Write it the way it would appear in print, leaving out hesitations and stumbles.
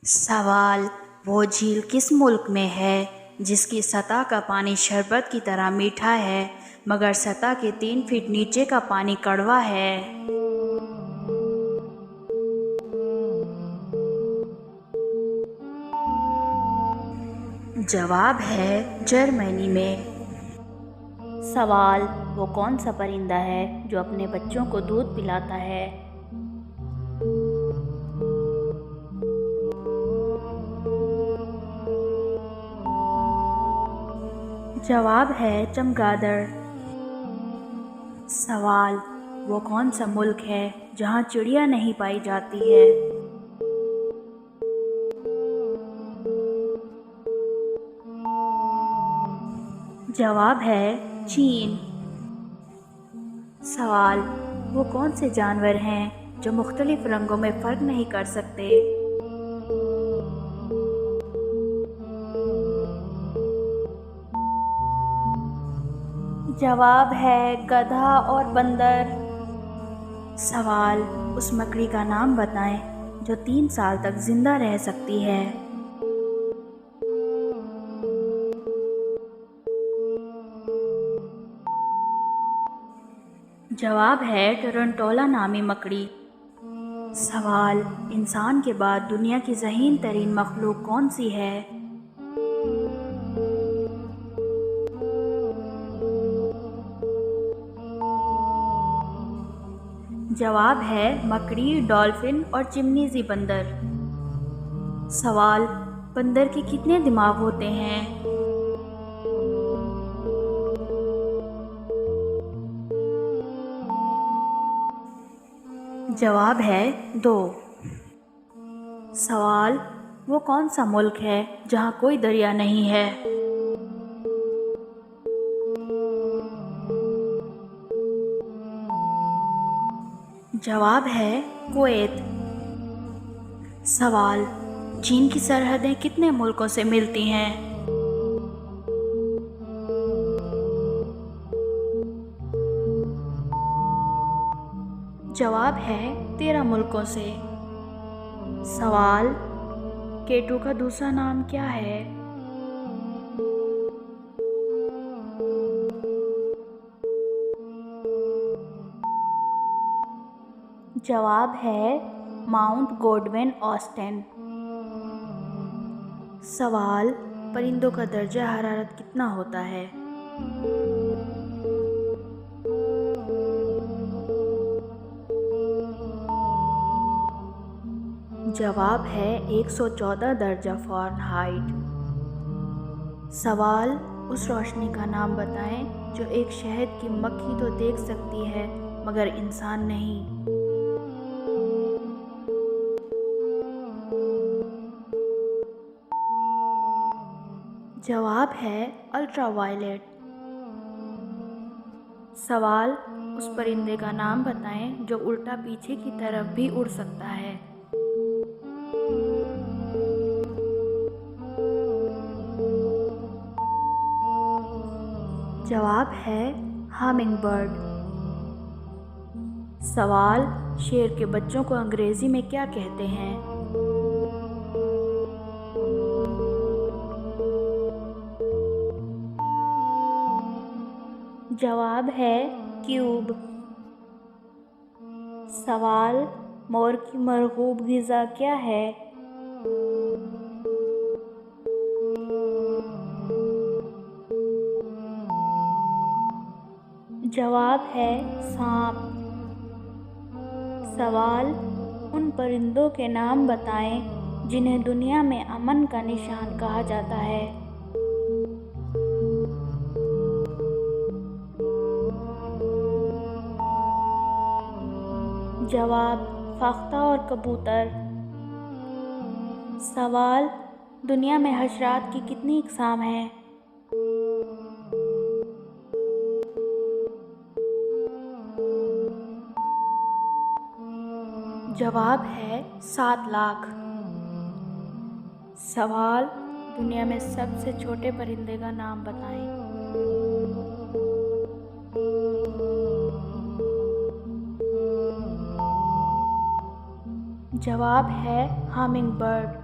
सवाल: वो झील किस मुल्क में है जिसकी सतह का पानी शरबत की तरह मीठा है मगर सतह के 3 फीट नीचे का पानी कड़वा है? जवाब है जर्मनी में। सवाल: वो कौन सा परिंदा है जो अपने बच्चों को दूध पिलाता है? जवाब है चमगादड़। सवाल: वो कौन सा मुल्क है जहाँ चिड़िया नहीं पाई जाती है? जवाब है चीन। सवाल: वो कौन से जानवर हैं जो मुख्तलिफ रंगों में फ़र्क नहीं कर सकते? जवाब है गधा और बंदर। सवाल: उस मकड़ी का नाम बताएं जो 3 साल तक जिंदा रह सकती है। जवाब है टरंटोला नामी मकड़ी। सवाल: इंसान के बाद दुनिया की ज़हीन तरीन मखलूक कौन सी है? जवाब है मकड़ी, डॉल्फिन और चिमनीज़ी बंदर। सवाल: बंदर के कितने दिमाग होते हैं? जवाब है 2। सवाल: वो कौन सा मुल्क है जहाँ कोई दरिया नहीं है? जवाब है कुवैत। सवाल: चीन की सरहदें कितने मुल्कों से मिलती हैं? जवाब है 13 मुल्कों से। सवाल: केटू का दूसरा नाम क्या है? जवाब है माउंट गॉडविन ऑस्टेन। सवाल: परिंदों का दर्जा हरारत कितना होता है? जवाब है 114 दर्जा फ़ारेनहाइट। सवाल: उस रोशनी का नाम बताएं जो एक शहद की मक्खी तो देख सकती है मगर इंसान नहीं। जवाब है अल्ट्रावायलेट। सवाल: उस परिंदे का नाम बताएं जो उल्टा पीछे की तरफ भी उड़ सकता है। जवाब है हमिंगबर्ड। सवाल: शेर के बच्चों को अंग्रेजी में क्या कहते हैं? जवाब है क्यूब। सवाल: मोर की मरगूब ग़िज़ा क्या है? जवाब है सांप। सवाल: उन परिंदों के नाम बताएं जिन्हें दुनिया में अमन का निशान कहा जाता है। जवाब: फ़ाख्ता और कबूतर। सवाल: दुनिया में हशरात की कितनी अक़साम हैं? जवाब है 7 लाख। सवाल: दुनिया में सबसे छोटे परिंदे का नाम बताएं। जवाब है हमिंगबर्ड।